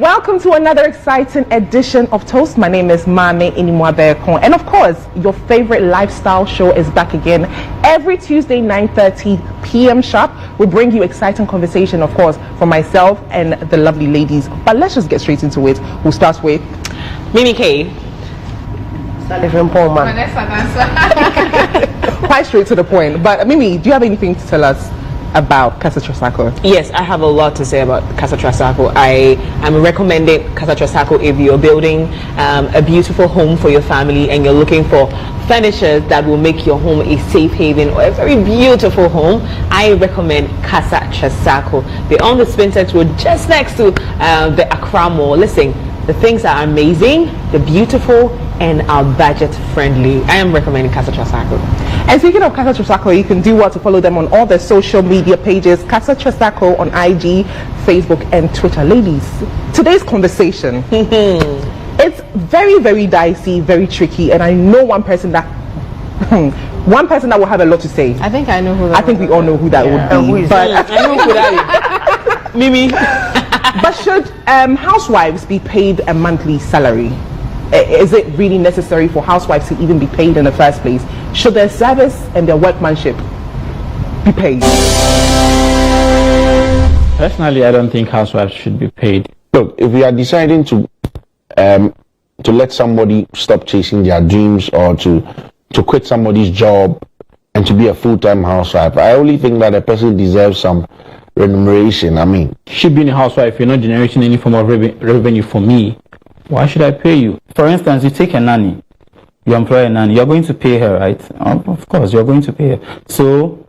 Welcome to another exciting edition of Toast. My name is Mame Inimwabekon, and of course, your favorite lifestyle show is back again every Tuesday, 9:30 p.m. sharp. We bring you exciting conversation, of course, from myself and the lovely ladies. But let's just get straight into it. We'll start with Mimi K. Quite straight to the point. But Mimi, do you have anything to tell us about Casa Trasacco? Yes, I have a lot to say about Casa Trasacco. I am recommending Casa Trasacco if you're building a beautiful home for your family and you're looking for furnitures that will make your home a safe haven or a very beautiful home. I recommend Casa Trasacco. They're on the Spintex Road just next to the Accra Mall. Listen, the things are amazing, they're beautiful, and are budget friendly. I am recommending Casa Trasacco. And speaking of Casa Trasacco, you can do well to follow them on all their social media pages. Casa Trasacco on IG, Facebook, and Twitter. Ladies, today's conversation, it's very, very dicey, very tricky, and I know one person that will have a lot to say. I think I know who that I think we all know who that would be. But I know who that is. Mimi. But should housewives be paid a monthly salary? Is it really necessary for housewives to even be paid in the first place? Should their service and their workmanship be paid? Personally, I don't think housewives should be paid. Look, if we are deciding to let somebody stop chasing their dreams or to quit somebody's job and to be a full-time housewife, I only think that a person deserves some remuneration. I mean, Should being a housewife, you're not generating any form of revenue for me. Why should I pay you? For instance, you take a nanny, you employ a nanny, you're going to pay her, right? Of course, you're going to pay her. So,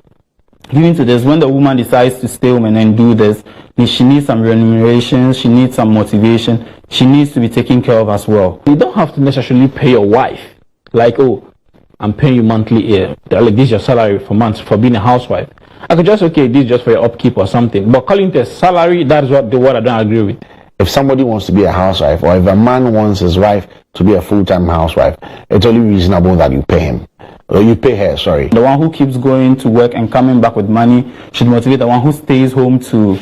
given to this, when the woman decides to stay home and then do this, she needs some remuneration, she needs some motivation, she needs to be taken care of as well. You don't have to necessarily pay your wife, like, oh, I'm paying you monthly here, like this is your salary for months for being a housewife. I could just, okay, this is just for your upkeep or something, but calling it a salary, that is what I don't agree with. if somebody wants to be a housewife or if a man wants his wife to be a full-time housewife, it's only reasonable that you pay him. Or you pay her, sorry. The one who keeps going to work and coming back with money should motivate the one who stays home to,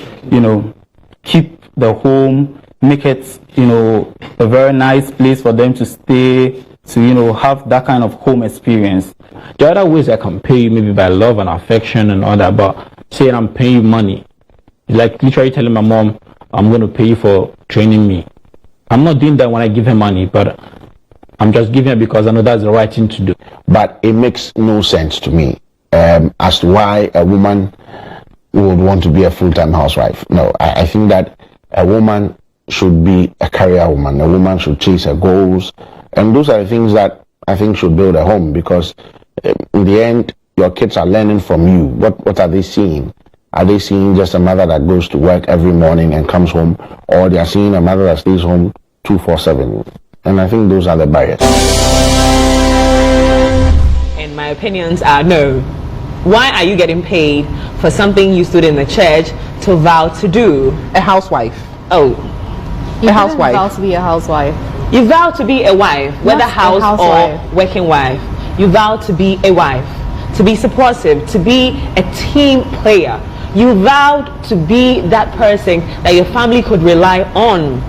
keep the home, make it, a very nice place for them to stay, to, have that kind of home experience. The other ways I can pay you, maybe by love and affection and all that, but saying I'm paying you money, like literally telling my mom, I'm going to pay you for training me. I'm not doing that when I give her money, but I'm just giving her because I know that's the right thing to do. But it makes no sense to me as to why a woman would want to be a full-time housewife. No, I think that a woman should be a career woman. A woman should chase her goals. And those are the things that I think should build a home, because in the end, your kids are learning from you. What are they seeing? Are they seeing just a mother that goes to work every morning and comes home, or they are seeing a mother that stays home 24/7? And I think those are the barriers. And my opinions are no. Why are you getting paid for something you stood in the church to vow to do? A housewife. Oh, A housewife. Vow to be a housewife. you vow to be a wife, whether Not a house housewife. or working wife. You vow to be a wife, to be supportive, to be a team player. You vowed to be that person that your family could rely on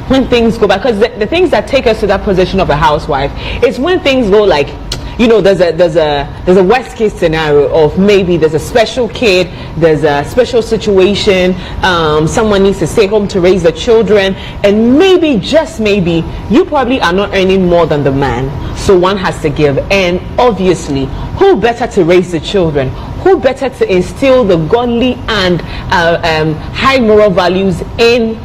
when things go bad. Because the things that take us to that position of a housewife is when things go like, there's a worst case scenario of maybe there's a special kid, there's a special situation, someone needs to stay home to raise the children, and maybe, just maybe, you probably are not earning more than the man, so one has to give. And obviously, who better to raise the children? Who better to instill the godly and high moral values in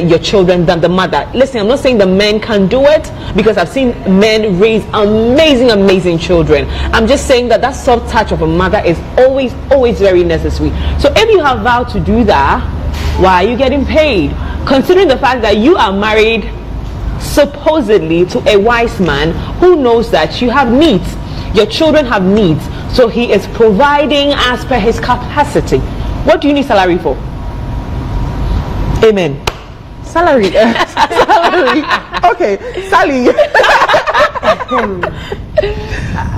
your children than the mother? Listen, I'm not saying the men can do it, because I've seen men raise amazing children. I'm just saying that soft touch of a mother is always very necessary. So if you have vowed to do that, why are you getting paid? Considering the fact that you are married supposedly to a wise man who knows that you have needs, your children have needs, so he is providing as per his capacity. What do you need salary for? Amen. Salary. Salary. Okay, Sally.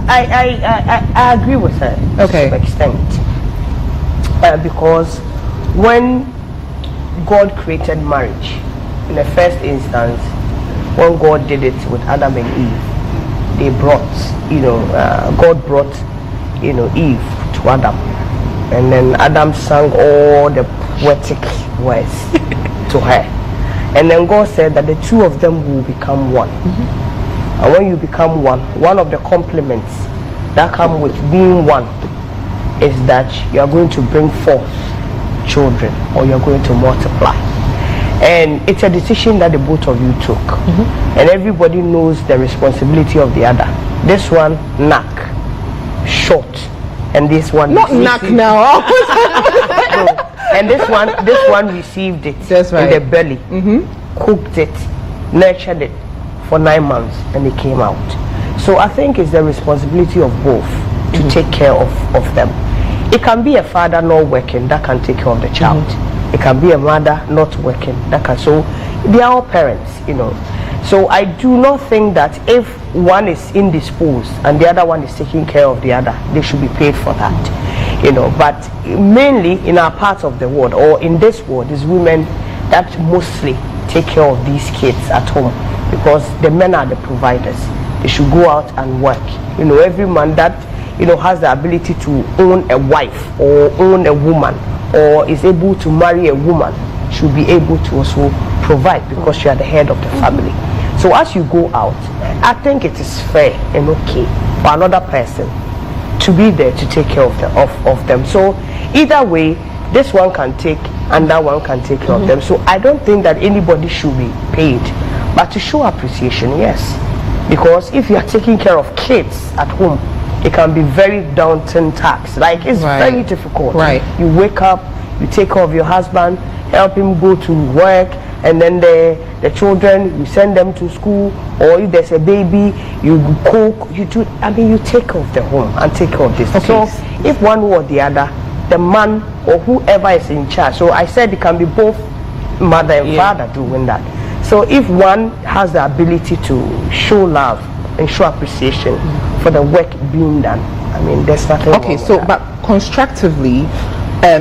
I agree with her. Okay. To some extent. Because when God created marriage, in the first instance, when God did it with Adam and Eve, they brought, God brought, Eve to Adam, and then Adam sang all the poetic words to her, and then God said that the two of them will become one. And when you become one of the compliments that come with being one is that you are going to bring forth children, or you're going to multiply. And it's a decision that the both of you took, and everybody knows the responsibility of the other. This one knack, short, and this one not knack now. No. And this one received it in the belly, cooked it, nurtured it for 9 months, and it came out. So I think it's the responsibility of both to take care of them. It can be a father not working that can take care of the child. It can be a mother not working that can. So they are all parents, So I do not think that if one is indisposed and the other one is taking care of the other, they should be paid for that, But mainly in our part of the world, or in this world, is women that mostly take care of these kids at home, because the men are the providers. They should go out and work. Every man that has the ability to own a wife or own a woman, or is able to marry a woman, should be able to also provide, because you are the head of the family. So as you go out, I think it is fair and okay for another person to be there to take care of them. So either way, this one can take and that one can take care of them. So I don't think that anybody should be paid, but to show appreciation, yes. Because if you are taking care of kids at home, it can be very daunting task. Like, it's very difficult. You wake up, you take care of your husband, help him go to work, and then the children, you send them to school, or if there's a baby, you cook, you take care of the home and take care of this. So if one or the other, the man or whoever is in charge, so I said it can be both mother and father doing that. So if one has the ability to show love and show appreciation for the work being done, there's nothing wrong with that. But constructively,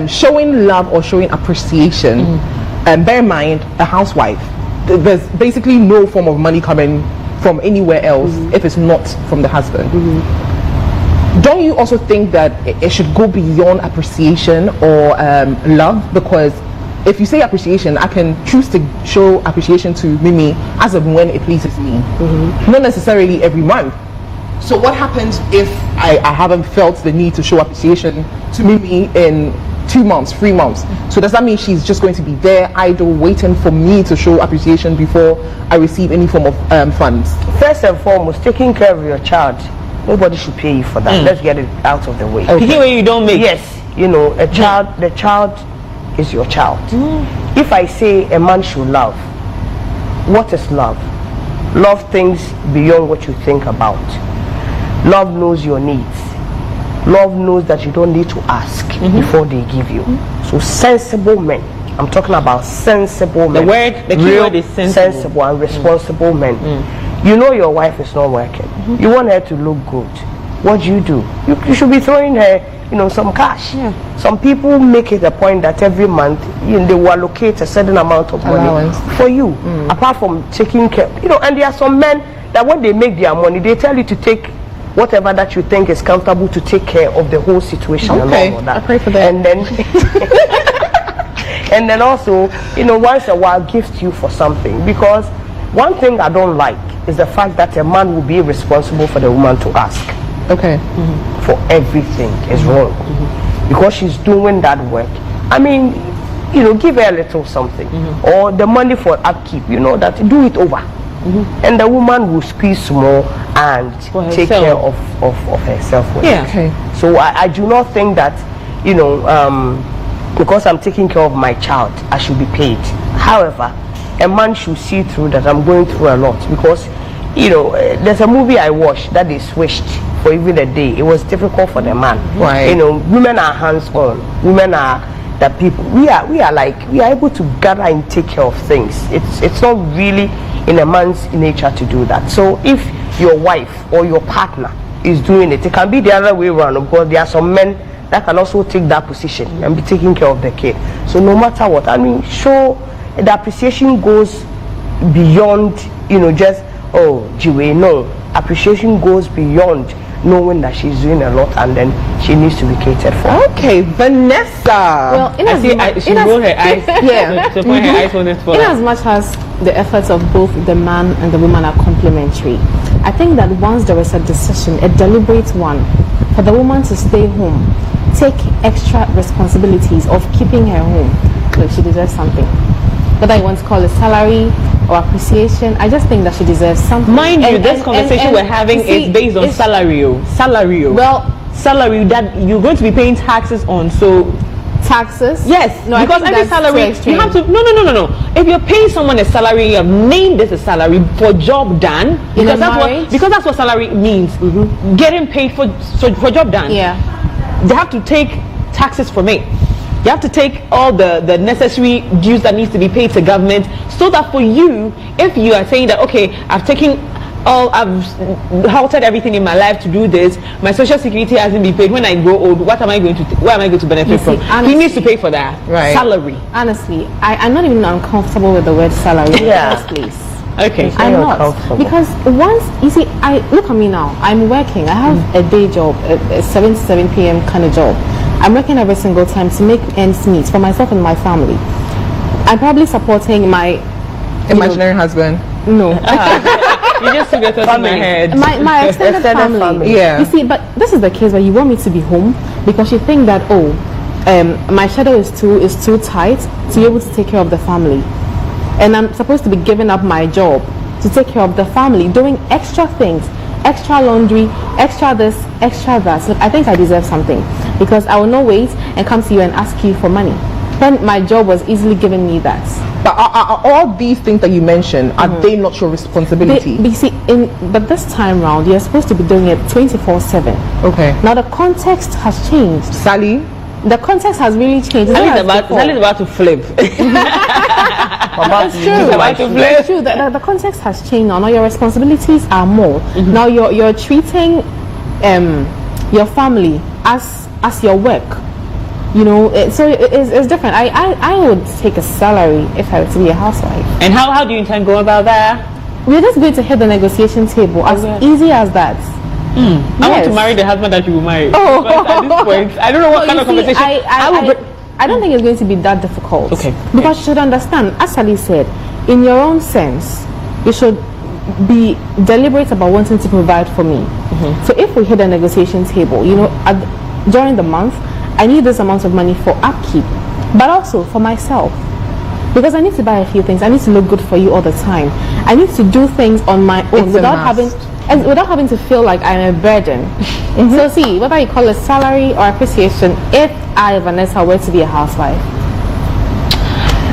showing love or showing appreciation, bear in mind, a housewife, there's basically no form of money coming from anywhere else if it's not from the husband. Don't you also think that it should go beyond appreciation or love? Because if you say appreciation, I can choose to show appreciation to Mimi as of when it pleases me, not necessarily every month. So what happens if I haven't felt the need to show appreciation to Mimi in 2 months, 3 months? So does that mean she's just going to be there idle waiting for me to show appreciation before I receive any form of funds? First and foremost, taking care of your child, nobody should pay you for that. Let's get it out of the way. Taking away you don't make. Yes, the child is your child. If I say a man should love, what is love? Love thinks beyond what you think about. Love knows your needs. Love knows that you don't need to ask before they give you. So sensible men, I'm talking about sensible men. The key word is sensible and responsible men. You know your wife is not working. You want her to look good. What do? You should be throwing her, some cash. Some people make it a point that every month they will allocate a certain amount of money for you, apart from taking care. And there are some men that when they make their money, they tell you to take whatever that you think is comfortable to take care of the whole situation. And all of that. I pray for that. And then and then also, once a while gift you for something. Because one thing I don't like is the fact that a man will be responsible for the woman to ask for everything. Is wrong. Because she's doing that work. Give her a little something, or the money for upkeep, that do it over. And the woman will squeeze more and take care of herself. So I do not think that because I'm taking care of my child, I should be paid. However, a man should see through that I'm going through a lot, because there's a movie I watched that they switched for even a day. It was difficult for the man. Women are hands-on. Women are the people. We are able to gather and take care of things. It's not really in a man's nature to do that. So if your wife or your partner is doing it, it can be the other way around, because there are some men that can also take that position and be taking care of the kid. So no matter what, show the appreciation goes beyond, just, oh, GHOne. No, appreciation goes beyond knowing that she's doing a lot and then she needs to be catered for. Okay, Vanessa. Well, she rolled her eyes. Yeah. So point her eyes on it for in as much as the efforts of both the man and the woman are complementary, I think that once there is a decision, a deliberate one, for the woman to stay home, take extra responsibilities of keeping her home, look, she deserves something. Whether you want to call it salary or appreciation, I just think that she deserves something. Mind you, this conversation we're having is based on salary. Well, salary that you're going to be paying taxes on. So taxes? Yes, no, because every salary you have to. No. If you're paying someone a salary, you have named this a salary for job done. Because that's what salary means. Getting paid for job done. Yeah, they have to take taxes from it. You have to take all the necessary dues that needs to be paid to government, so that for you, if you are saying that, okay, I've halted everything in my life to do this, my social security hasn't been paid. When I grow old, where am I going to benefit from? Honestly, he needs to pay for that salary. Honestly, I'm not even uncomfortable with the word salary. Yeah. Please. Okay. I'm not, because once you see, I look at me now. I'm working. I have a day job, a 7 to 7 p.m. kind of job. I'm working every single time to make ends meet for myself and my family. I'm probably supporting my imaginary husband. No. You just took it out of my head. My extended family. Yeah. You see, but this is the case where you want me to be home because you think that my schedule is too tight to be able to take care of the family, and I'm supposed to be giving up my job to take care of the family, doing extra things, extra laundry, extra this, extra that. So I think I deserve something, because I will not wait and come to you and ask you for money when my job was easily giving me that. But are all these things that you mentioned, are they not your responsibility? But this time round, you're supposed to be doing it 24/7. Okay. Now the context has changed. Sally? The context has really changed. Sally's about to flip. It's true. It's true. The context has changed now. Now your responsibilities are more. Now you're treating your family as your work. So it's different. I would take a salary if I were to be a housewife. And how do you intend going about that? We're just going to hit the negotiation table, as easy as that. I want to marry the husband that you will marry. But at this point, I don't know what kind of conversation. I don't think it's going to be that difficult. Okay. Because you should understand, as Sally said, in your own sense, you should be deliberate about wanting to provide for me. So if we hit a negotiation table, during the month, I need this amount of money for upkeep, but also for myself, because I need to buy a few things. I need to look good for you all the time. I need to do things on my own without having to feel like I'm a burden. So see, whether you call it salary or appreciation, if I, Vanessa, were to be a housewife,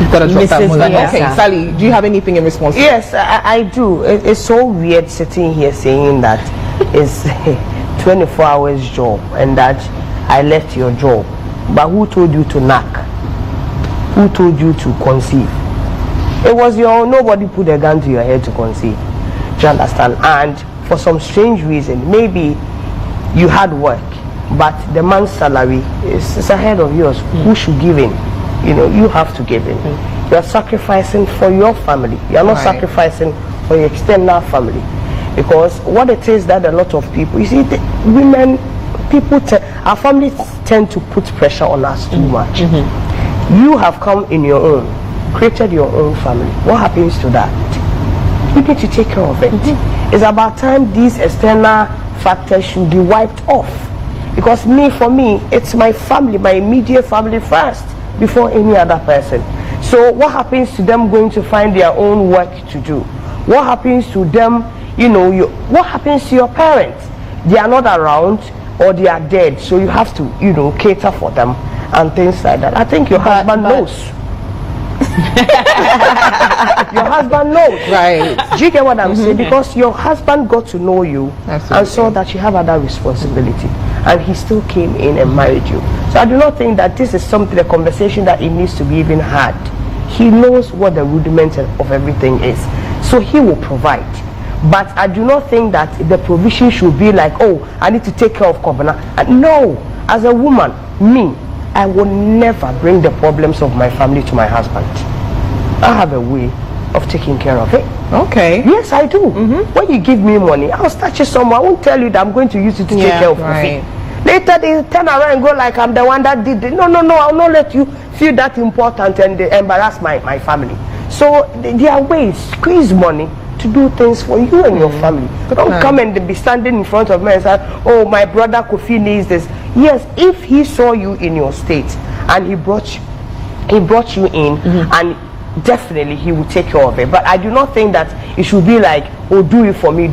you've got to drop that money. Vanessa. Okay, Sally, do you have anything in response? Yes, I do. It's so weird sitting here saying that it's 24 hours job and that I left your job. But who told you to knock? Who told you to conceive? It was nobody put a gun to your head to conceive. Do you understand? And for some strange reason, maybe you had work, but the man's salary is ahead of yours. Who should give in? You have to give in. You are sacrificing for your family. You are not sacrificing for your extended family. Because what it is that a lot of people, you see, our families tend to put pressure on us too much. You have come in your own, created your own family. What happens to that? You need to take care of it. It's about time these external factors should be wiped off. Because for me, it's my family, my immediate family first, before any other person. So what happens to them going to find their own work to do? What happens to them, what happens to your parents? They are not around or they are dead, so you have to, cater for them and things like that. I think your husband knows. Your husband knows. Right. Do you get what I'm saying? Because your husband got to know you and saw that you have other responsibility, and he still came in and married you. So I do not think that this is a conversation that it needs to be even had. He knows what the rudiment of everything is, so he will provide. But I do not think that the provision should be like, oh, I need to take care of Kobana. No, as a woman, I will never bring the problems of my family to my husband. I have a way of taking care of it. Okay. Yes, I do. When you give me money, I'll start you somewhere. I won't tell you that I'm going to use it to take care of it. Later they turn around and go like I'm the one that did it. No, I'll not let you feel that important and embarrass my family. So there are ways, squeeze money to do things for you and your family. Don't come and be standing in front of me and say, oh, my brother Kofi needs this. Yes, if he saw you in your state and he brought you in, and definitely he will take care of it. But I do not think that it should be like, oh, do it for me.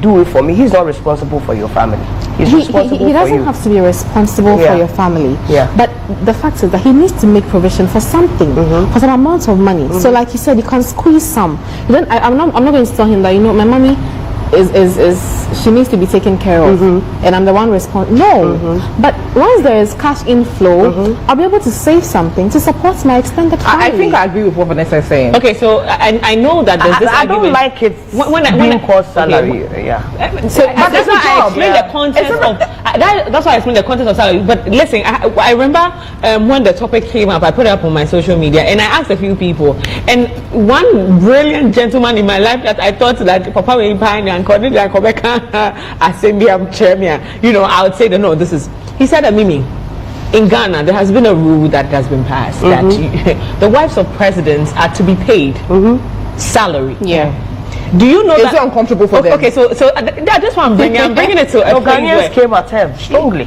He's not responsible for your family. He's responsible he doesn't for you. have to be responsible for your family. But the fact is that he needs to make provision for something, for some amount of money. So like you said, you can squeeze some. Then I'm not going to tell him that, you know, my mommy she needs to be taken care of, and I'm the one responsible. No, but once there is cash inflow, I'll be able to save something to support my extended family. I think I agree with what Vanessa is saying. Okay, so I know that there's this I argument. don't like it when I call salary. So that's why I explained the context of that's why I explained the context of salary. But listen, I remember when the topic came up, I put it up on my social media and I asked a few people, and one brilliant gentleman in my life that I thought that Papa will buy and according to you know, I would say that no, this is. He said that Mimi, in Ghana there has been a rule that has been passed that the wives of presidents are to be paid salary. Do you know is that? Is it uncomfortable for them? Okay, so that's why I'm bringing it to a Ghanaians came at her strongly.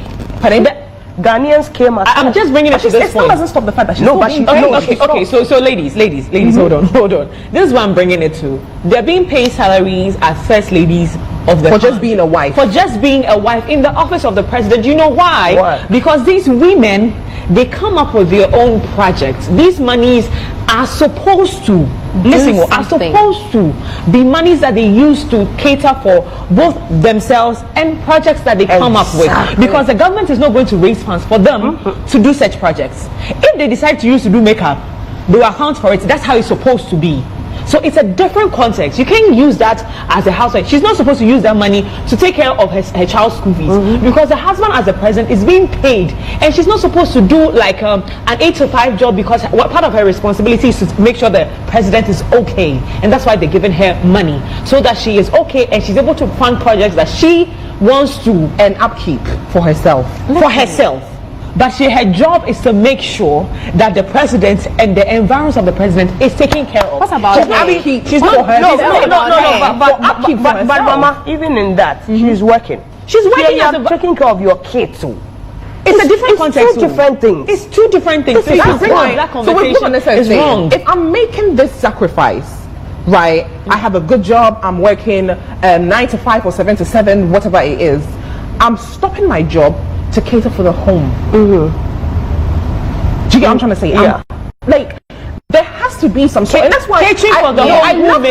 Ghanaians came at I'm just bringing it to this point. It doesn't stop the fact that she's okay, so ladies, hold on. This is what I'm bringing it to. They're being paid salaries as first ladies of the just being a wife. For just being a wife in the office of the president. You know why? Why? Because these women, they come up with their own projects. These monies are supposed to are supposed to be monies that they use to cater for both themselves and projects that they come up with, because the government is not going to raise funds for them to do such projects. If they decide to use to do makeup, they will account for it. That's how it's supposed to be. So it's a different context. You can't use that as a housewife. She's not supposed to use that money to take care of her child's school fees, because the husband as the president is being paid, and she's not supposed to do like an 8-to-5 job, because part of her responsibility is to make sure the president is okay, and that's why they're giving her money, so that she is okay and she's able to fund projects that she wants to and upkeep for herself. But her job is to make sure that the president and the environs of the president is taken care of. What about upkeep? She's not for her. But Mama, even in that, she's working. She's working as taking care of your kids too. It's a different context. Two different things. It's two different things. So that's why that conversation is wrong. If I'm making this sacrifice, right, I have a good job, I'm working 9 to 5 or 7 to 7, whatever it is, I'm stopping my job to cater for the home. Do you get what I'm trying to say? Like, there has to be some sort, and that's why I love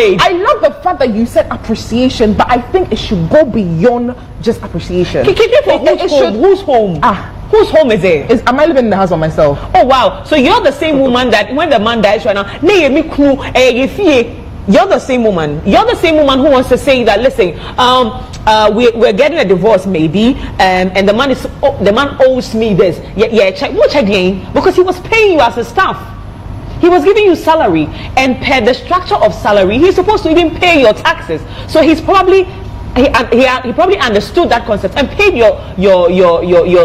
the fact that you said appreciation, but I think it should go beyond just appreciation. Whose home? Whose home is it? Am I living in the house by myself? Oh wow! So you're the same woman that when the man dies right now, you're the same woman. You're the same woman who wants to say that, listen, we're getting a divorce maybe, and the man owes me this. Check again, because he was paying you as a staff. He was giving you salary, and per the structure of salary, he's supposed to even pay your taxes. So he's probably he probably understood that concept and paid your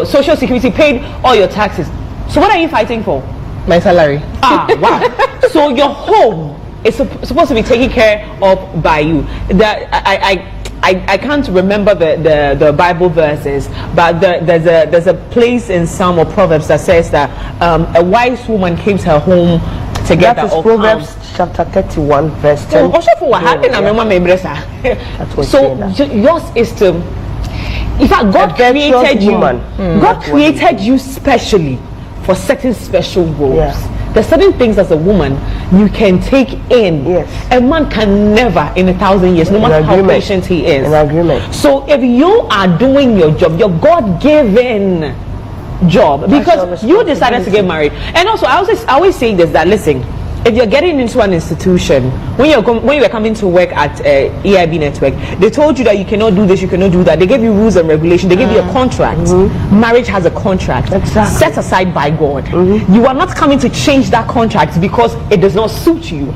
social security, paid all your taxes. So what are you fighting for? My salary. Wow. So your home is supposed to be taken care of by you. That I can't remember the Bible verses, but there's a place in Psalm or Proverbs that says that a wise woman keeps her home together. That is Proverbs chapter 31 verse 10. So yours is to, in fact, God created you. God created you specially for certain special roles. There's certain things as a woman you can take in. A man can never in 1,000 years, no matter how patient he is. So if you are doing your job, your God-given job, because you decided to get married, and also I always say this, that listen, if you're getting into an institution, when you were coming to work at EIB Network, they told you that you cannot do this, you cannot do that. They gave you rules and regulations. They gave you a contract. Marriage has a contract set aside by God. You are not coming to change that contract because it does not suit you.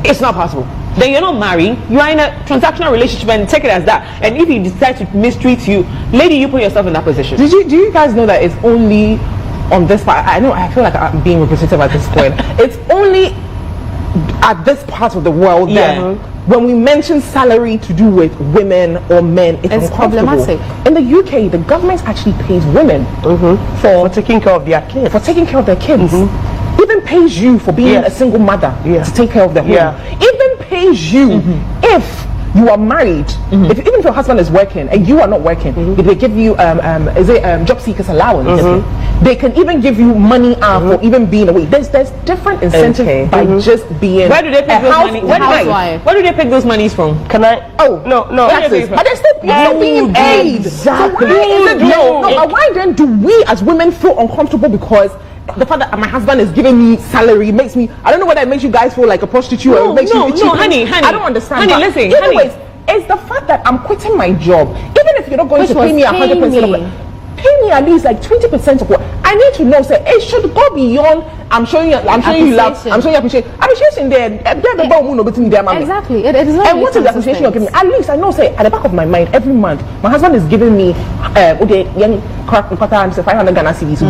It's not possible. then you're not married. You are in a transactional relationship, and take it as that. And if he decides to mistreat you, lady, you put yourself in that position. Do you guys know that it's only on this part? I feel like I'm being repetitive at this point. It's only at this part of the world that when we mention salary to do with women or men, it's problematic. In the UK, the government actually pays women for taking care of their kids. Even pays you for being a single mother to take care of the home. Even pays you if you are married. Even if your husband is working and you are not working, they give you job seekers allowance. They can even give you money for even being away. There's different incentives by just being. Where do they pick those money? Where do they pick those monies from? Can I? Oh no. Taxes. But they're still being paid. Exactly. So why then do we as women feel uncomfortable because the fact that my husband is giving me salary makes me, I don't know whether it makes you guys feel like a prostitute or it makes you cheap. Honey, I don't understand. Honey, listen, anyways, it's the fact that I'm quitting my job. Even if you're not going to pay me 100% of it, pay me at least like 20% of what I need to know. Say it should go beyond. I'm showing you love. I'm showing you appreciation there. Exactly. It is not. And what is the appreciation you're giving me? At least I know. Say at the back of my mind, every month, my husband is giving me 500 Ghana cedis.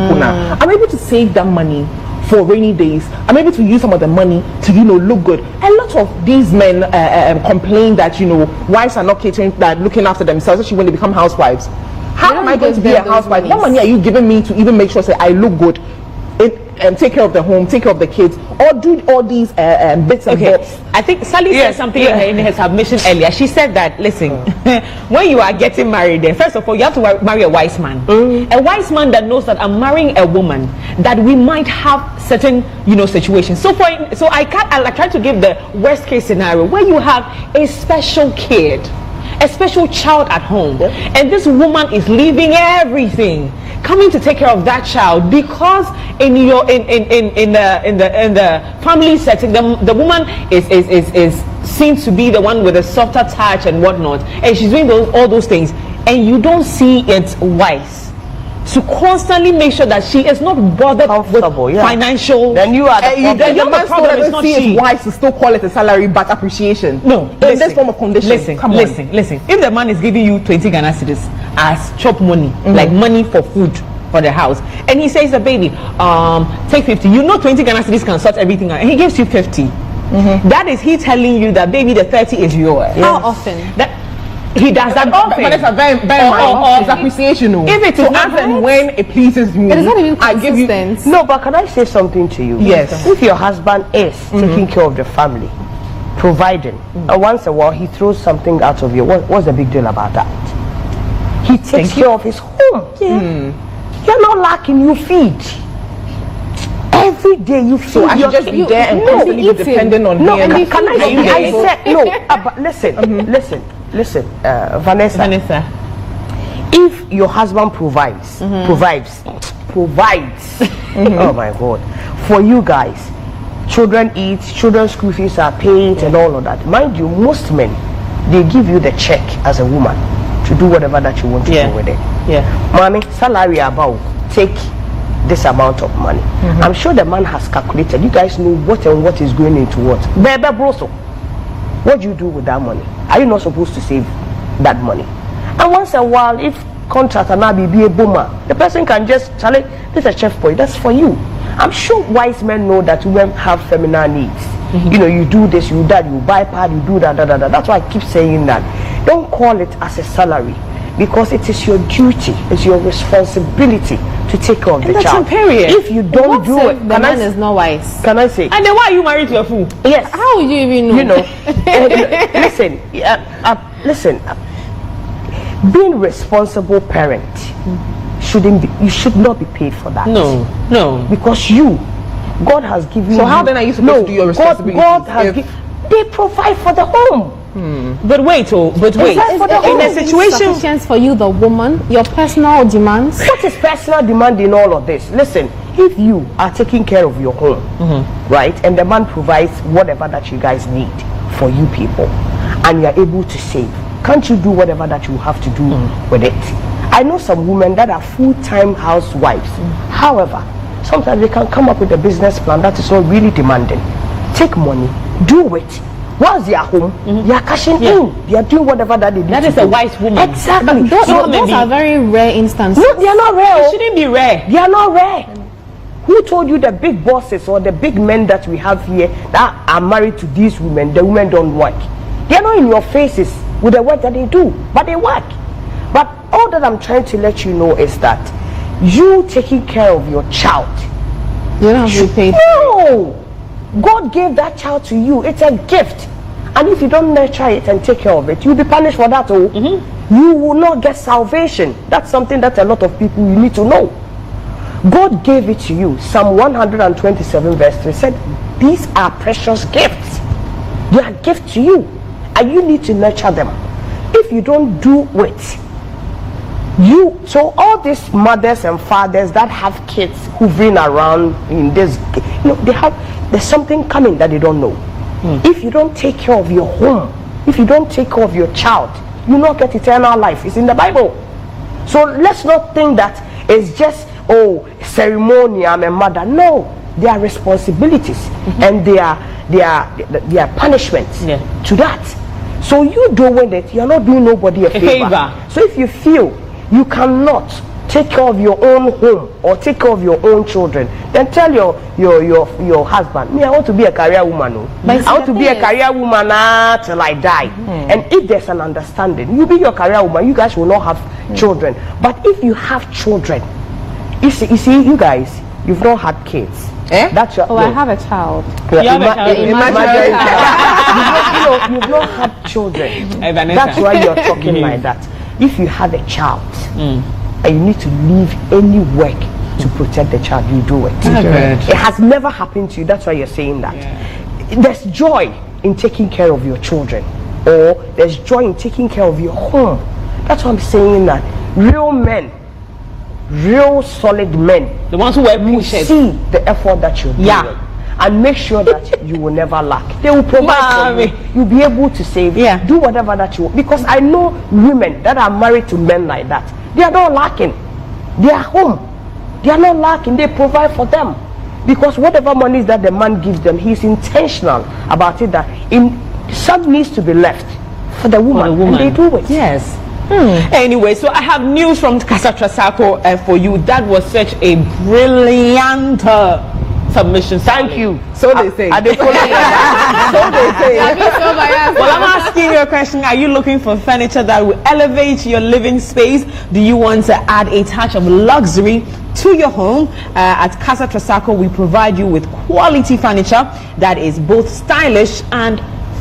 I'm able to save that money for rainy days. I'm able to use some of the money to look good. A lot of these men complain that wives are not catering, that looking after themselves, especially when they become housewives. How am I going to be a housewife? What money are you giving me to even make sure I look good and take care of the home, take care of the kids, or do all these bits and bobs? I think Sally said something in her submission earlier. She said that, listen, when you are getting married, then first of all, you have to marry a wise man. A wise man that knows that I'm marrying a woman, that we might have certain, situations. So I try to give the worst case scenario where you have a special kid, a special child at home, and this woman is leaving everything, coming to take care of that child, because in the family setting, the woman is seen to be the one with a softer touch and whatnot, and she's doing all those things, and you don't see it wise to constantly make sure that she is not bothered with financial. Then you are the man still doesn't see it's wise to still call it a salary but appreciation. No, in this form of condition. Listen. If the man is giving you 20 Ghana cedis as chop money, like money for food for the house, and he says, baby, take 50. 20 Ghana cedis can sort everything out, and he gives you 50. That is he telling you that, baby, the 30 is yours. How often? He does that often. But it's a very it's appreciation. If it is as and when it pleases me, it is not even I give you. No, but can I say something to you? Yes. If your husband is taking care of the family, providing, and once in a while he throws something out of you, what's the big deal about that? He takes care of his home. You're not lacking. You feed. Every day you feed. So I should just be there and constantly be dependent on him. Can I say? I said no. But listen. Listen, Vanessa. If your husband provides, oh my God, for you guys, children eat, children's school fees are paid, and all of that. Mind you, most men, they give you the check as a woman to do whatever that you want to do with it. Mommy, salary about take this amount of money. I'm sure the man has calculated. You guys know what and what is going into what. Baby broso. What do you do with that money? Are you not supposed to save that money? And once in a while, if contract and be a boomer, the person can just challenge, this is a chef boy, that's for you. I'm sure wise men know that women have feminine needs. You do this, you do that, you buy pad, you do that. That's why I keep saying that. Don't call it as a salary, because it is your duty, it's your responsibility to take care of the child. Period. If you don't do it, the man is not wise. Can I say? And then why are you married to a fool? Yes. How would you even know? Listen. Being responsible parent you should not be paid for that. No. Because God has given you. So how then are you supposed to do your responsibility? God has they provide for the home. But wait. In a situation sufficient for you, the woman, your personal demands. What is personal demand in all of this? Listen, if you are taking care of your home, right, and the man provides whatever that you guys need for you people, and you are able to save, can't you do whatever that you have to do with it? I know some women that are full-time housewives. However, sometimes they can come up with a business plan that is not really demanding. Take money, do it, Once they are home, they are cashing in. They are doing whatever that they need. That is a wise woman. Exactly. But those are very rare instances. No, they are not rare. It shouldn't be rare. They are not rare. Who told you the big bosses or the big men that we have here that are married to these women, the women don't work? They are not in your faces with the work that they do, but they work. But all that I'm trying to let you know is that you taking care of your child, You don't have to pay. no, God gave that child to you. It's a gift, and if you don't nurture it and take care of it, you'll be punished for that. You will not get salvation. That's something that a lot of people you need to know. God gave it to you. Psalm 127 verse 3 said, these are precious gifts. They are gifts to you, and you need to nurture them. If you don't do it, so all these mothers and fathers that have kids hovering around in this, there's something coming that they don't know. If you don't take care of your home, if you don't take care of your child, you will not get eternal life. It's in the Bible. So let's not think that it's just ceremony, I'm a mother. No, there are responsibilities and there are punishments to that. So you doing it, you're not doing nobody a favor. So if you feel you cannot take care of your own home or take care of your own children, then tell your husband, me, I want to be a career woman. I want to be a career woman till I die. And if there's an understanding, you be your career woman, you guys will not have children. But if you have children, you see, you guys, you've not had kids. That's your, I have a child. You've not had children. That's why you're talking like that. If you have a child and you need to leave any work to protect the child, you do it. It has never happened to you. That's why you're saying that. There's joy in taking care of your children, or there's joy in taking care of your home. That's why I'm saying that real men, real solid men, the ones who wear will see the effort that you're doing and make sure that you will never lack. They will provide for you. You'll be able to save, do whatever that you want. Because I know women that are married to men like that. They are not lacking. They are home. They are not lacking. They provide for them. Because whatever money that the man gives them, he's intentional about it, that some needs to be left for the woman. And they do it. Yes. Anyway, so I have news from Casa Trasacco for you. That was such a brilliant submission. Thank you. So they say. So they say. Well, I'm asking you a question. Are you looking for furniture that will elevate your living space? Do you want to add a touch of luxury to your home? At Casa Trasacco, we provide you with quality furniture that is both stylish and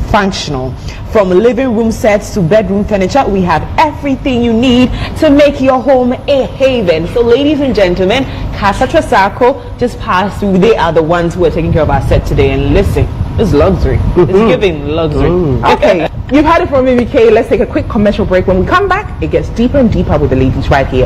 functional. From living room sets to bedroom furniture, we have everything you need to make your home a haven. So ladies and gentlemen, Casa Trasacco just passed through. They are the ones who are taking care of our set today. And listen, it's luxury. It's giving luxury. Okay, you've heard it from MBK. Let's take a quick commercial break. When we come back, it gets deeper and deeper with the ladies right here.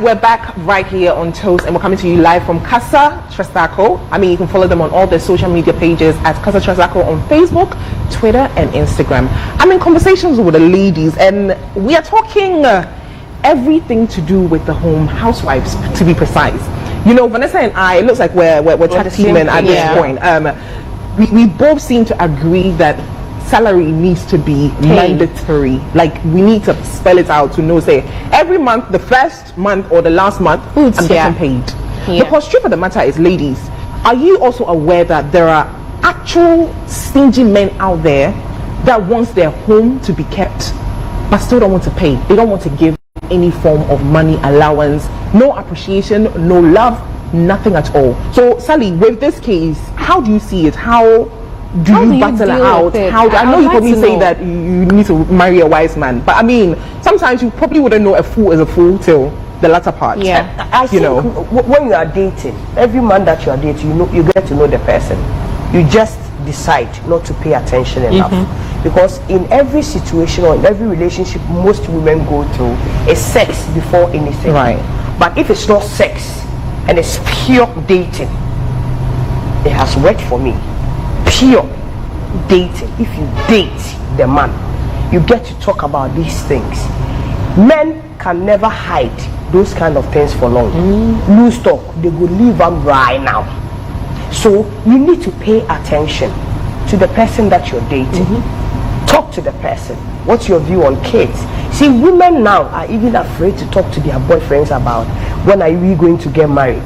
We're back right here on Toast, and we're coming to you live from Casa Trasacco. I mean, you can follow them on all their social media pages at Casa Trasacco on Facebook, Twitter, and Instagram. I'm in conversations with the ladies, and we are talking everything to do with the home, housewives to be precise. You know, Vanessa and I, it looks like we're tag teaming at this point. We both seem to agree that salary needs to be mandatory. Like, we need to spell it out to know, say, every month, the first month or the last month, I'm getting paid. Because truth of the matter is, ladies, are you also aware that there are actual stingy men out there that wants their home to be kept but still don't want to pay? They don't want to give any form of money allowance, no appreciation, no love, nothing at all. So Sally, with this case, how do you see it? How do you battle it out? I know you probably say that you need to marry a wise man, but I mean, sometimes you probably wouldn't know a fool is a fool till the latter part. I think when you are dating, every man that you are dating, you get to know the person. You just decide not to pay attention enough. because in every situation or in every relationship most women go through is sex before anything. Right. But if it's not sex and it's pure dating, it has worked for me. Pure dating. If you date the man, you get to talk about these things. Men can never hide those kind of things for long. Loose talk, they go leave them right now. So you need to pay attention to the person that you're dating. Talk to the person. What's your view on kids? See, women now are even afraid to talk to their boyfriends about when are we going to get married?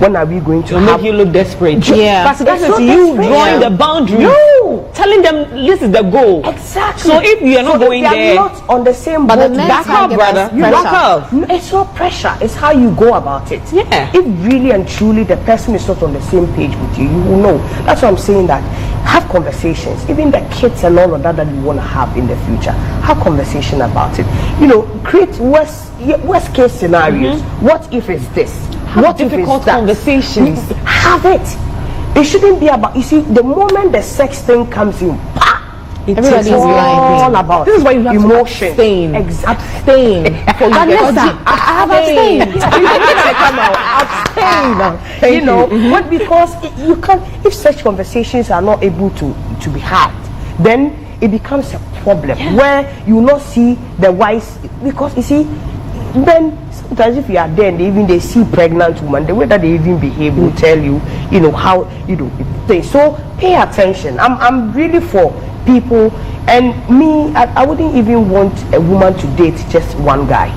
When are we going to It'll make you look desperate. Yeah. But that is so you desperate. drawing the boundary. No. Telling them this is the goal. Exactly. So if you are not So going they are there, not on the same But boat. the men back up, target brother. us You pressure. back up. No, it's not pressure. It's how you go about it. Yeah. If really and truly the person is not on the same page with you, you will know. That's why I'm saying that. Have conversations. Even the kids and all of that you want to have in the future. Have conversation about it. You know, create worst case scenarios. What if it's this? What difficult if it's that? conversations. Have it. It shouldn't be about. You see, the moment the sex thing comes in, Everybody's it's all lying. about This is why you have emotion. to abstain. Abstain. Vanessa, I have abstained. Abstain. You know, but because you can't, if such conversations are not able to be had, then it becomes a problem where you will not see the wise, because you see, then sometimes if you are there and they see pregnant woman, the way that they even behave will tell you, you know, how, you know, things. So pay attention. I'm really for people, and me, I wouldn't even want a woman to date just one guy.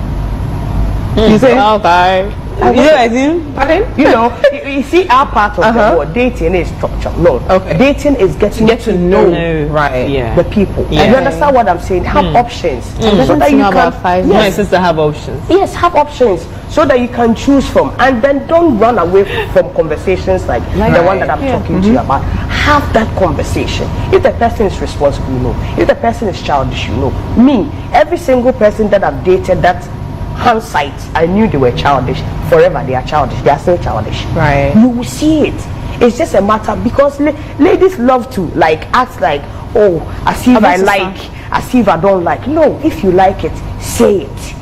You say? Okay. You know what I mean? Pardon? You know, you see our part of the word, dating is structure. No. Okay. Dating is getting to know Right. Yeah. the people. Yeah. And you understand what I'm saying? Have options. So that you know can, about 5 My yes, sister have options. yes, have options so that you can choose from. And then don't run away from conversations like the one that I'm talking to you about. Have that conversation. If the person is responsible, you know. If the person is childish, you know. Me, every single person that I've dated that hindsight, I knew they were childish. Forever they are childish. They are still childish. Right. You will see it. It's just a matter, because ladies love to like act like, oh, as if I like, as if I don't like. No, if you like it, say it.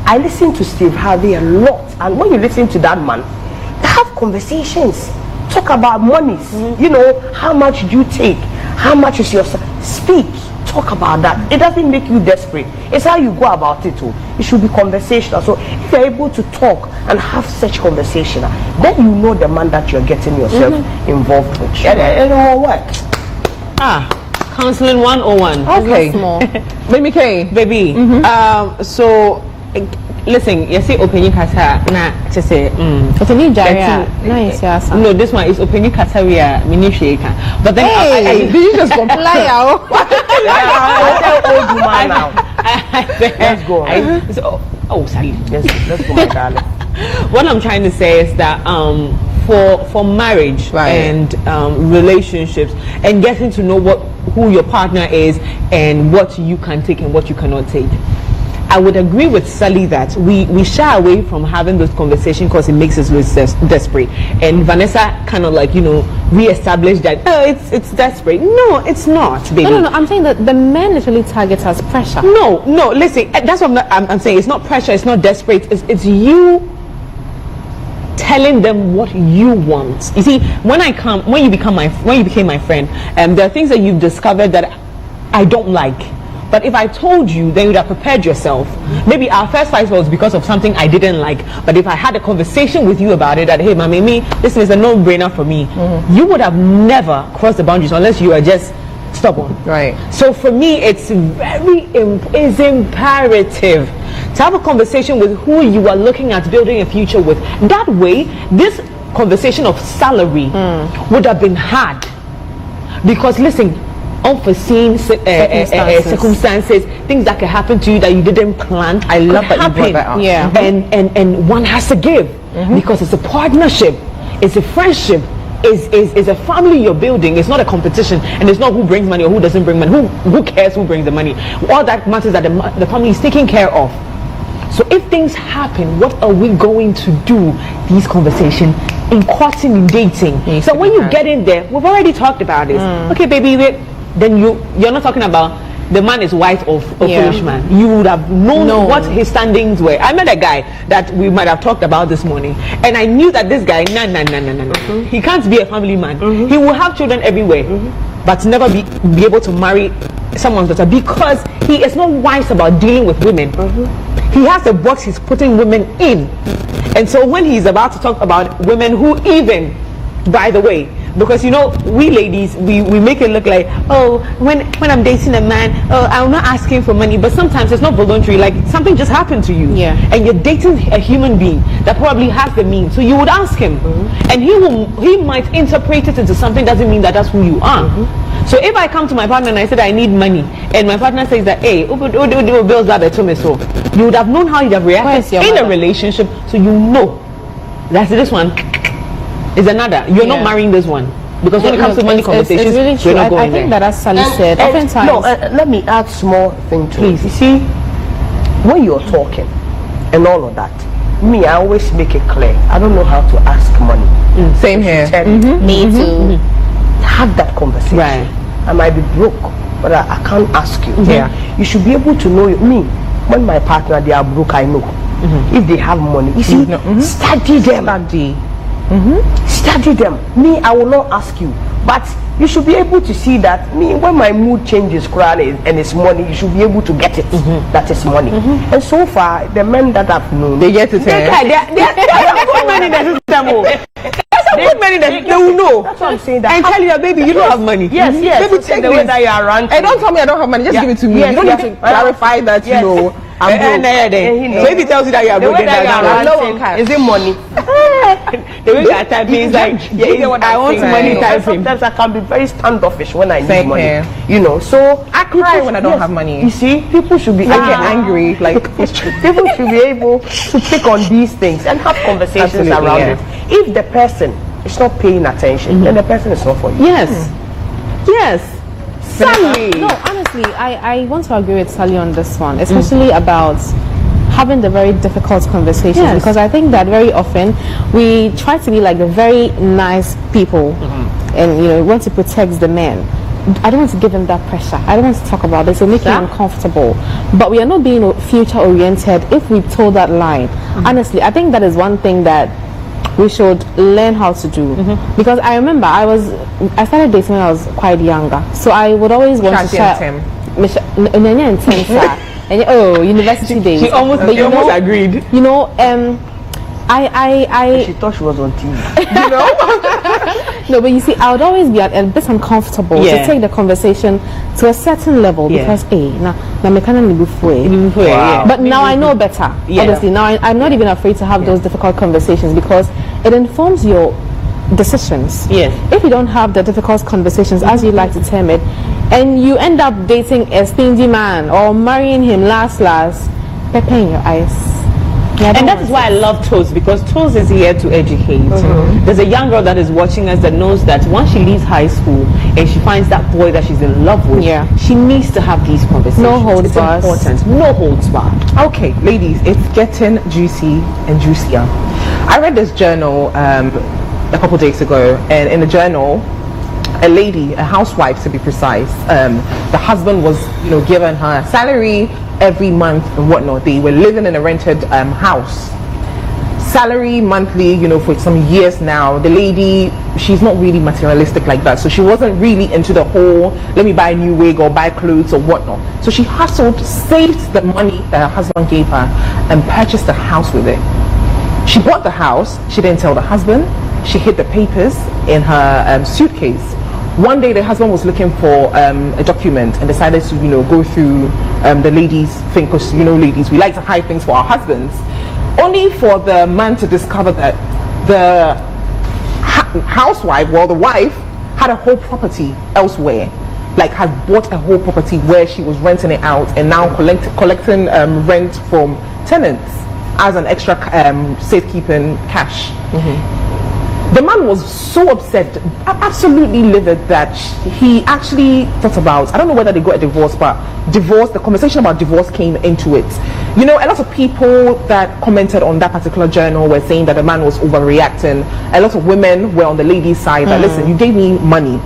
I listen to Steve Harvey a lot, and when you listen to that man, have conversations. Talk about monies. You know, how much do you take? How much is your speak? Talk about that. It doesn't make you desperate. It's how you go about it too. It should be conversational. So if you're able to talk and have such conversation, then you know the man that you're getting yourself involved with. And it will work. Counseling 101. Okay. Small. Baby K. Baby. So listen, you say opening kasa na just say Opening Jaria. Nice, yes. no, this one is opening kasa we are mini shaker. But then Hey, did you just comply? I tell old woman now. Let's go. Sorry. Let's go, my darling. What I'm trying to say is that for marriage Right. and relationships and getting to know who your partner is and what you can take and what you cannot take, I would agree with Sally that we shy away from having this conversation because it makes us look desperate. And Vanessa kind of like, you know, re-established that it's desperate. No, it's not, baby. No. I'm saying that the men literally target us pressure. No, listen, that's what I'm saying. It's not pressure, it's not desperate, it's you telling them what you want. You see, when you became my friend, there are things that you've discovered that I don't like. But if I told you, then you'd have prepared yourself. Maybe our first fight was because of something I didn't like. But if I had a conversation with you about it, that, hey, mommy, this is a no-brainer for me, you would have never crossed the boundaries unless you are just stubborn. Right. So for me, it's imperative to have a conversation with who you are looking at building a future with. That way, this conversation of salary would have been hard. Because listen, unforeseen circumstances, things that can happen to you that you didn't plan. I love that you brought that up. Yeah. And one has to give because it's a partnership, it's a friendship, is a family you're building. It's not a competition, and it's not who brings money or who doesn't bring money. Who cares who brings the money? All that matters is that the family is taken care of. So if things happen, what are we going to do? These conversations in courting, in dating. So when you get in there, we've already talked about this. Okay, baby, then you're not talking about the man is white or foolish man. You would have known what his standings were. I met a guy that we might have talked about this morning, and I knew that this guy, no. He can't be a family man. He will have children everywhere, but never be able to marry someone's daughter, because he is not wise about dealing with women. He has a box he's putting women in, and so when he's about to talk about women who even, by the way, because you know, we ladies, we make it look like, oh, when I'm dating a man, oh, I'm not asking for money, but sometimes it's not voluntary, like something just happened to you, and you're dating a human being that probably has the means, so you would ask him, and he might interpret it into something, doesn't mean that that's who you are. So if I come to my partner and I said I need money, and my partner says that, hey, bills that to me, so you would have known how you'd have reacted in a relationship, so you know that's this one is another. You're not marrying this one, because when it comes to money conversations, it's really true. we're not going I think there. that, as Sally said, oftentimes. Let me add small thing to it. You see, when you're talking and all of that, me, I always make it clear. I don't know how to ask money. Same here. Me too. Have that conversation. Right. I might be broke, but I can't ask you. You should be able to know me. When my partner, they are broke, I know. If they have money, you see, study them. Study them. Me, I will not ask you, but you should be able to see that me, when my mood changes and it's money, you should be able to get it. That is money. And so far, the men that I've known, They get it. They are good men in the system. Good men in the system. They will know. that's what I'm saying. That And tell you, baby, you don't have money. yes, Baby, take the way this. that you are around. And don't tell me I don't have money. Just give it to me. Yes, You don't yes. need to clarify that. You know, I'm broke. So if he tells you that you are the broke, way that you are then around, is it money? the way that type means like, I want money type him. Sometimes I can be very standoffish when I need Same money. here. You know, so I cry when I don't have money. You see, people should be. I get angry. Like People should be able to pick on these things and have conversations Absolutely, around yeah. it. If the person is not paying attention, then the person is not for you. Yes. Sally. No, honestly, I want to agree with Sally on this one, especially about having the very difficult conversations, because I think that very often we try to be like the very nice people, and you know, want to protect the men. I don't want to give them that pressure. I don't want to talk about this. It'll make them uncomfortable. But we are not being future oriented if we toe that line. Honestly, I think that is one thing that we should learn how to do. Because I remember I started dating when I was quite younger, so I would always want to share. Oh, university days. She almost agreed. You know, She thought she was on TV. you know. No, but you see, I would always be a bit uncomfortable to take the conversation to a certain level, because but now I know better. Honestly, now I'm not even afraid to have those difficult conversations, because it informs your decisions. If you don't have the difficult conversations, as you like to term it, and you end up dating a stingy man or marrying him last, pepper in your eyes. And that is why I love Toes, because Toes is here to educate. There's a young girl that is watching us that knows that once she leaves high school and she finds that boy that she's in love with, she needs to have these conversations. No holds barred. It's important. No holds barred. Okay, ladies, it's getting juicy and juicier. I read this journal a couple days ago, and in the journal, a lady, a housewife to be precise, the husband was, you know, given her salary every month and whatnot. They were living in a rented house, salary monthly, you know, for some years now. The lady, she's not really materialistic like that, so she wasn't really into the whole let me buy a new wig or buy clothes or whatnot. So she hustled, saved the money that her husband gave her, and purchased a house with it. She bought the house, she didn't tell the husband, she hid the papers in her suitcase. One day the husband was looking for a document and decided to, you know, go through the lady's thing, because, you know, ladies, we like to hide things for our husbands, only for the man to discover that the housewife, well, the wife, had a whole property elsewhere, like had bought a whole property where she was renting it out and now collecting rent from tenants as an extra safekeeping cash. The man was so upset, absolutely livid, that he actually thought about, I don't know whether they got a divorce, but the conversation about divorce came into it. You know, a lot of people that commented on that particular journal were saying that the man was overreacting. A lot of women were on the lady's side, that listen, you gave me money,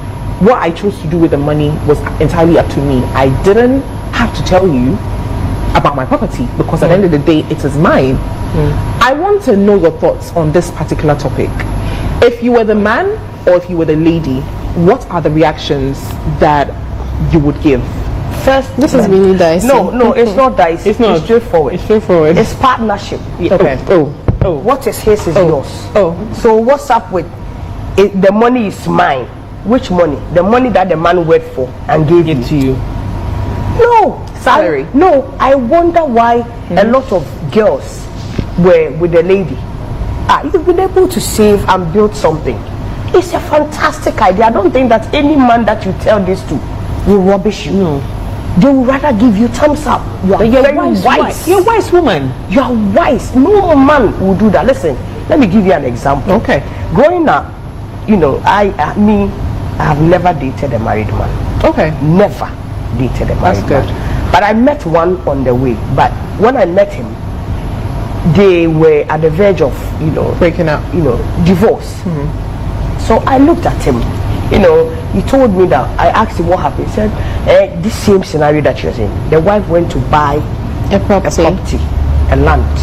what I chose to do with the money was entirely up to me. I didn't have to tell you about my property because at the end of the day, it is mine. I want to know your thoughts on this particular topic. If you were the man or if you were the lady, what are the reactions that you would give? First, This is really dicey. No, it's not dicey. It's not. It's straightforward. It's straightforward. It's partnership. Okay. Oh. What is his is yours. Oh. So what's up with it? The money is mine. Which money? The money that the man worked for and gave Give you. to you. No. Salary. I wonder why a lot of girls were with the lady. You've been able to save and build something. It's a fantastic idea. I don't think that any man that you tell this to will rubbish you. No. They will rather give you thumbs up. You are You're very wise. You're a wise woman. You are wise. No man will do that. Listen, let me give you an example. Okay. Growing up, I have never dated a married man. Okay. Never dated a married good. man. But I met one on the way. But when I met him, they were at the verge of, Breaking up. divorce. So I looked at him. He told me that, I asked him what happened. He said, this same scenario that you're saying, the wife went to buy A property. a land,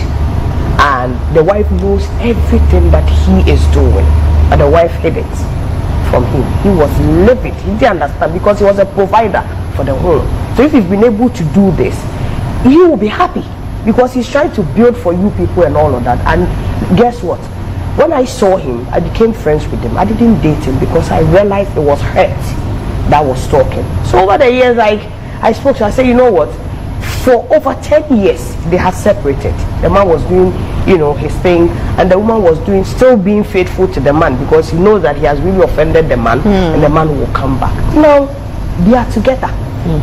and the wife knows everything that he is doing, but the wife hid it from him. He was livid. He didn't understand because he was a provider for the home. So if you've been able to do this, you will be happy because he's trying to build for you people and all of that. And guess what? When I saw him, I became friends with him. I didn't date him because I realized it was hurt that was talking. So over the years, I spoke to him. I said, you know what? For over 10 years, they had separated. The man was doing, his thing, and the woman was still being faithful to the man because he knows that he has really offended the man, and the man will come back. Now, they are together.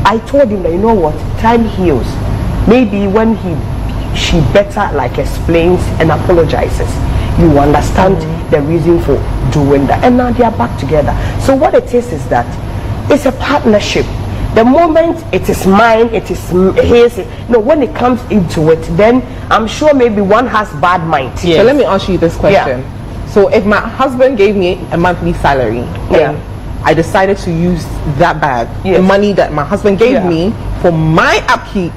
I told him that, you know what? Time heals. Maybe when she better explains and apologizes, you understand the reason for doing that, and now they are back together. So what it is that it's a partnership. The moment it is mine, it is his. When it comes into it, then I'm sure maybe one has bad mind. So let me ask you this question. So if my husband gave me a monthly salary, and I decided to use that bag, the money that my husband gave me for my upkeep,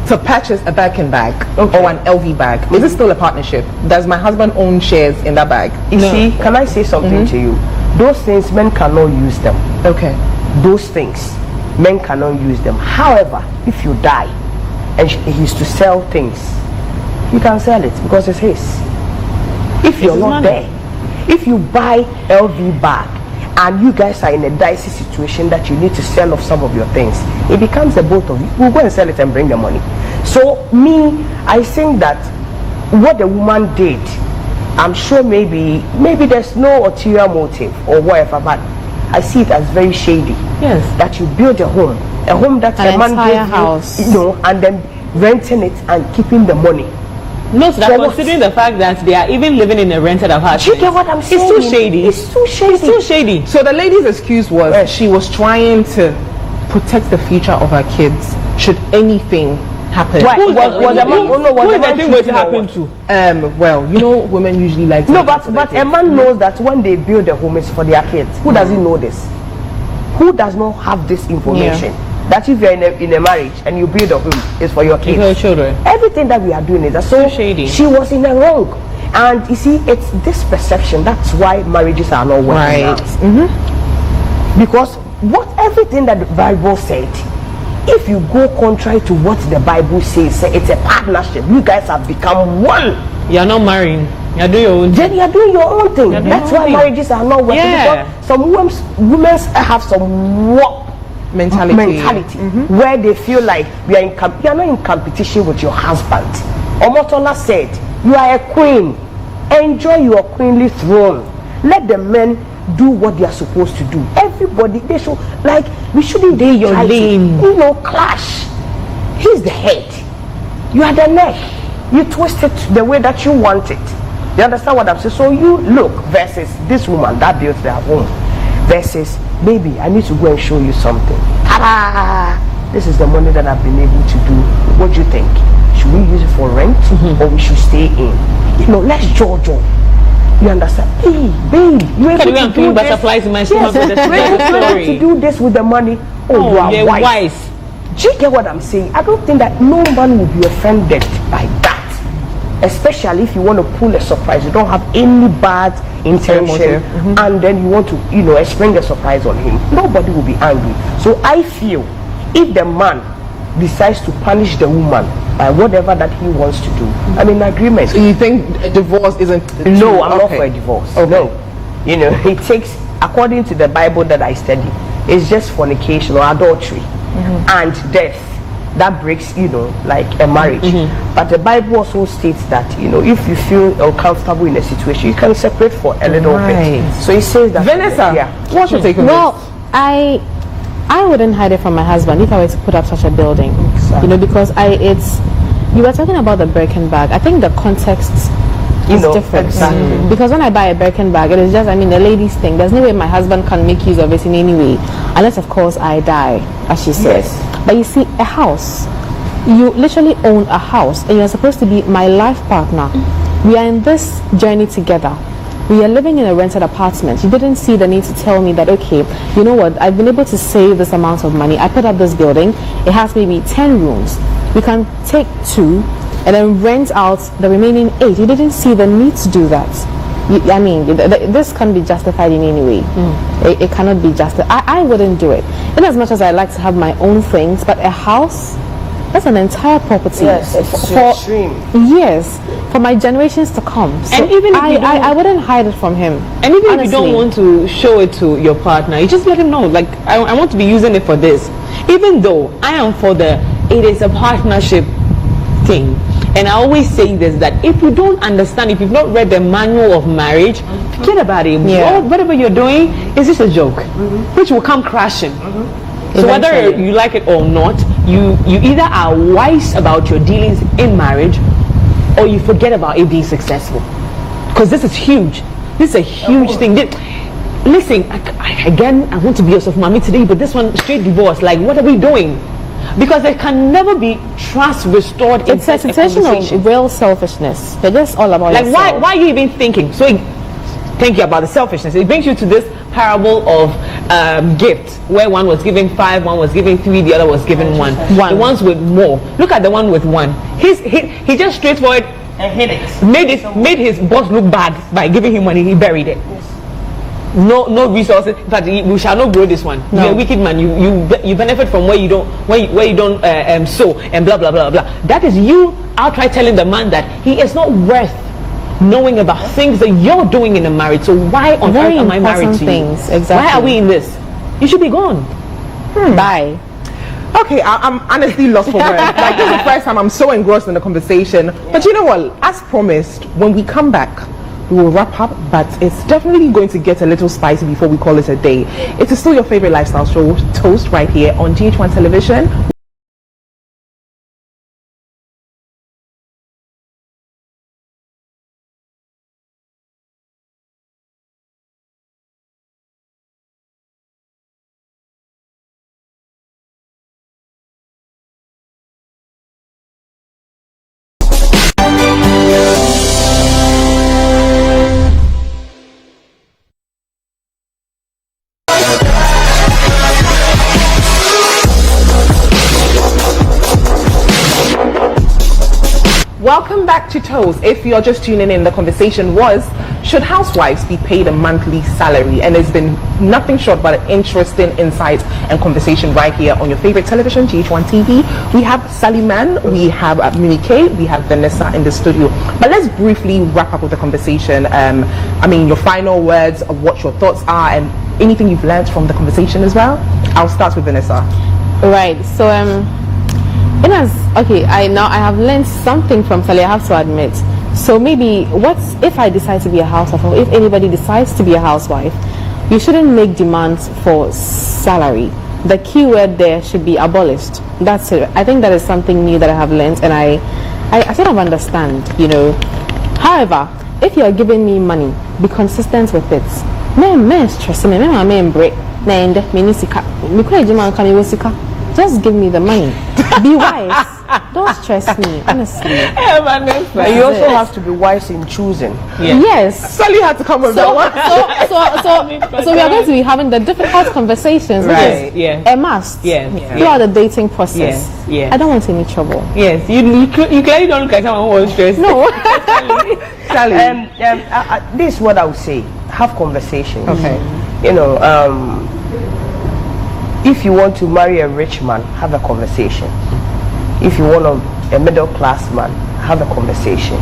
to purchase a Birkin bag or an LV bag, is it still a partnership? Does my husband own shares in that bag? You see, can I say something to you? Those things, men cannot use them. Okay. Those things, men cannot use them. However, if you die and he's to sell things, you can sell it because it's his. If you're not there, if you buy LV bag and you guys are in a dicey situation that you need to sell off some of your things, it becomes the both of you. We'll go and sell it and bring the money. So I think that what the woman did, I'm sure maybe there's no ulterior motive or whatever, but I see it as very shady. Yes. That you build a home that An a man entire gives house. you, and then renting it and keeping the money. No, so that For what? considering the fact that they are even living in a rented apartment. Do you get what I'm saying? It's too shady. It's too shady. It's too shady. So the lady's excuse was she was trying to protect the future of her kids should anything happen. Why? Who is the man thing going to cheating or happen what? to? Well, women usually like to No, look but after their a kids. man knows that when they build a home, it's for their kids. Who doesn't know this? Who does not have this information? That if you're in a marriage and you build a home, it's for your kids. For your children. Everything that we are doing is that. So shady. She was in the wrong. And you see, it's this perception. That's why marriages are not working out. Because everything that the Bible said, if you go contrary to what the Bible says, say it's a partnership. You guys have become one. You're not marrying. You're doing your own. Then you're doing your own thing. doing That's your why own thing. marriages are not working. Yeah. Because some women have some warped mentality where they feel like you are not in competition with your husband. Omotola said, you are a queen. Enjoy your queenly throne. Let the men do what they are supposed to do. Everybody, they should, we shouldn't They your try lane. to, clash. He's the head. You are the neck. You twist it the way that you want it. You understand what I'm saying? So you look versus this woman that built their home versus, baby, I need to go and show you something. Ta-da! This is the money that I've been able to do. What do you think? Should we use it for rent or we should stay in? Let's Jojo. You understand? Hey, babe, you able to do this? Butterflies in my Yes, stomach with the you able to do this with the money. Oh, you are wise. Do you get what I'm saying? I don't think that no one will be offended by that. Especially if you want to pull a surprise. You don't have any bad intention, and then you want to, spring a surprise on him. Nobody will be angry. So I feel if the man decides to punish the woman by whatever that he wants to do, I'm in agreement. So you think divorce isn't? No, I'm not for a divorce. Okay. No, it takes, according to the Bible that I study, it's just fornication or adultery and death that breaks, like a marriage. But the Bible also states that, if you feel uncomfortable in a situation, you can separate for a little bit. So it says that. Vanessa, what's your take on this? Well, I wouldn't hide it from my husband if I were to put up such a building. Exactly. Because you were talking about the Birkin bag. I think the context is different. Exactly. Because when I buy a Birkin bag, it is just, a ladies' thing. There's no way my husband can make use of it in any way, unless of course I die, as she says. Yes. But you see, a house, you literally own a house, and you're supposed to be my life partner. We are in this journey together. We are living in a rented apartment. You didn't see the need to tell me that, okay, you know what, I've been able to save this amount of money. I put up this building. It has maybe 10 rooms. We can take 2 and then rent out the remaining 8. You didn't see the need to do that. This can't be justified in any way. It cannot be justified. I wouldn't do it. In as much as I like to have my own things, but a house, that's an entire property. Yes, it's extreme. Yes, for my generations to come. So and even if I wouldn't hide it from him. And even honestly, if you don't want to show it to your partner, you just let him know, like, I want to be using it for this. Even though I am for it is a partnership thing. And I always say this, that if you don't understand, if you've not read the manual of marriage, forget about it. Yeah. Whatever you're doing is just a joke, which will come crashing. So whether you like it or not, you either are wise about your dealings in marriage, or you forget about it being successful. Because this is huge. This is a huge thing. Listen, I want to be Yosef Mami today, but this one, straight divorce. Like, what are we doing? Because there can never be trust restored. It's a situation of real selfishness. They're just all about like yourself. why are you even thinking? So thinking about the selfishness, it brings you to this parable of gift, where one was giving 5, one was giving 3, the other was giving 1. The ones with more. Look at the one with 1. He just straightforward And hit it. made his boss look bad by giving him money. He buried it. No resources. In fact, we shall not grow this one. No. You're a wicked man. You benefit from where you don't sow and blah blah blah blah. That is you outright telling the man that he is not worth knowing about things that you're doing in a marriage. So why on earth am I married to you? Exactly. Why are we in this? You should be gone. Bye. Okay, I'm honestly lost for words. Like, this is the first time I'm so engrossed in the conversation. But you know what? As promised, when we come back, we will wrap up, but it's definitely going to get a little spicy before we call it a day. It is still your favorite lifestyle show, Toast, right here on GH1 Television. Welcome back to Toast. If you're just tuning in, the conversation was, should housewives be paid a monthly salary? And it's been nothing short but an interesting insight and conversation right here on your favorite television, GHOneTV. We have Saliman, we have Mimi K, we have Vanessa in the studio. But let's briefly wrap up with the conversation. Your final words of what your thoughts are and anything you've learned from the conversation as well. I'll start with Vanessa. Right. So I have learned something from Sally, I have to admit. So maybe if I decide to be a housewife, or if anybody decides to be a housewife, you shouldn't make demands for salary. The key word there should be abolished. That's it. I think that is something new that I have learned, and I sort of understand, However, if you are giving me money, be consistent with it. Just give me the money. Be wise. Don't stress me, honestly. And you also have to be wise in choosing. Yes. Sally had to come with that one. So we are going to be having the difficult conversations, Right, which is yeah. a must. Yeah. Throughout the dating process. Yeah. I don't want any trouble. Yes, you clearly don't look like someone who was stressed. No. Sally. This is what I would say. Have conversations. Okay. You know, if you want to marry a rich man, have a conversation. If you want a middle class man, have a conversation.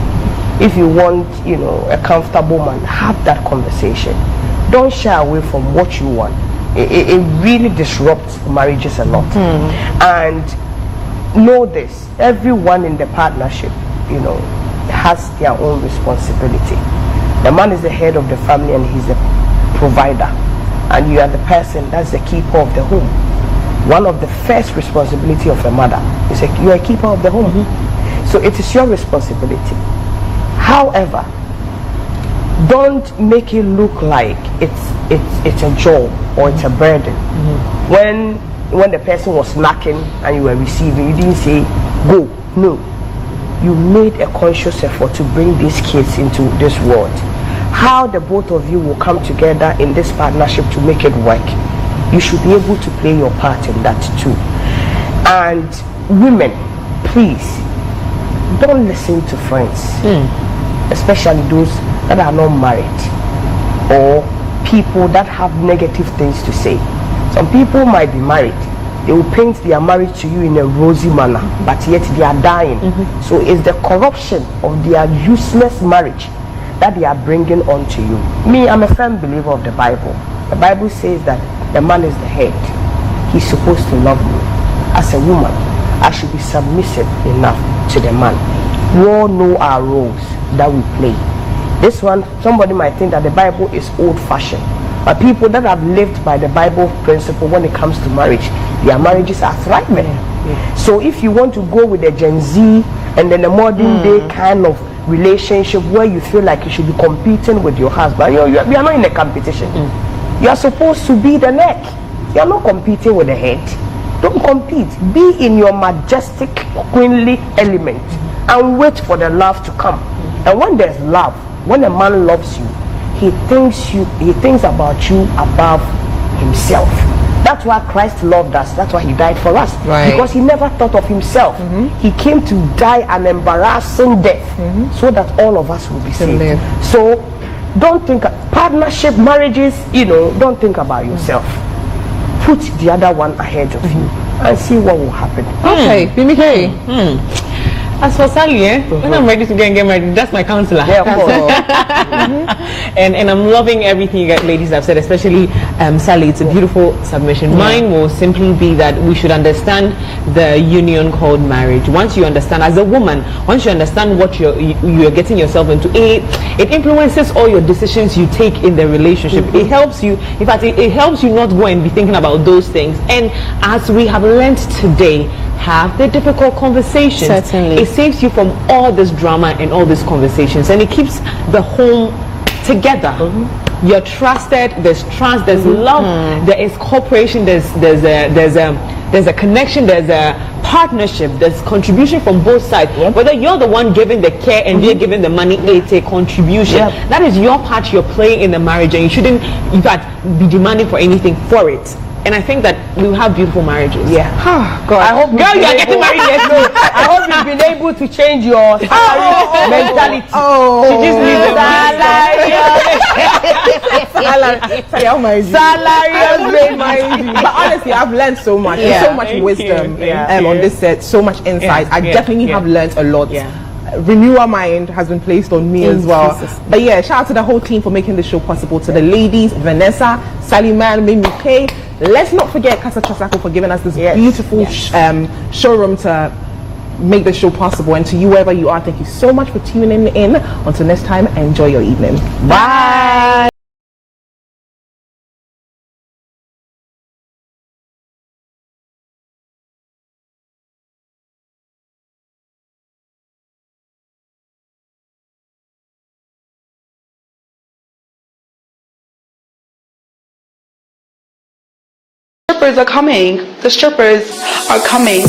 If you want, you know, a comfortable man, have that conversation. Don't shy away from what you want. It really disrupts marriages a lot. And know this, everyone in the partnership, you know, has their own responsibility. The man is the head of the family and he's the provider. And you are the person that's the keeper of the home. One of the first responsibility of a mother is you are a keeper of the home. So it is your responsibility. However, don't make it look like it's a job or it's a burden. When the person was knocking and you were receiving, you didn't say go. No, you made a conscious effort to bring these kids into this world. How the both of you will come together in this partnership to make it work, you should be able to play your part in that too. And women, please don't listen to friends, especially those that are not married or people that have negative things to say. Some people might be married, they will paint their marriage to you in a rosy manner, but yet they are dying. So it's the corruption of their useless marriage that they are bringing on to you. Me, I'm a firm believer of the Bible. The Bible says that the man is the head. He's supposed to love me. As a woman, I should be submissive enough to the man. We all know our roles that we play. This one, somebody might think that the Bible is old-fashioned, but people that have lived by the Bible principle when it comes to marriage, their marriages are thriving. So if you want to go with the Gen Z and then the modern day kind of relationship where you feel like you should be competing with your husband, you are not in a competition. You are supposed to be the neck. You are not competing with the head. Don't compete. Be in your majestic, queenly element and wait for the love to come. And when there's love, when a man loves you, he thinks about you above himself. That's why Christ loved us. That's why he died for us. Right. Because he never thought of himself. He came to die an embarrassing death so that all of us will be saved. So don't think partnership, marriages, you know, don't think about yourself. Put the other one ahead of you and see what will happen. Okay, BMK. As for Sally, when I'm ready to go and get married, that's my counselor. Yeah, of course. And I'm loving everything you guys, ladies have said, especially Sally. It's a beautiful submission. Mine will simply be that we should understand the union called marriage. Once you understand, as a woman, once you understand what you're getting yourself into, it influences all your decisions you take in the relationship. It helps you, in fact, it helps you not go and be thinking about those things. And as we have learned today, have the difficult conversations. Certainly. It saves you from all this drama and all these conversations, and it keeps the home together. You're trusted, there's trust, there's love, there is cooperation, there's a connection, there's a partnership, there's contribution from both sides. Whether you're the one giving the care and they're giving the money, it's a contribution. That is your part you're playing in the marriage, and you shouldn't, in fact, be demanding for anything for it. And I think that we will have beautiful marriages. God. I hope Girl, you are getting married yesterday. I hope you've been able to change your mentality. She just needs a Salary. But honestly, I've learned so much. There's so much wisdom on this set, so much insight. I definitely have learned a lot. Renewal mind has been placed on me as well. But yeah, shout out to the whole team for making this show possible. To the ladies, Vanessa, Sally Man, Mimi K. Let's not forget Casa Chosako for giving us this beautiful showroom to make the show possible. And to you, wherever you are, thank you so much for tuning in. Until next time, enjoy your evening. Bye. Strippers are coming. The strippers are coming.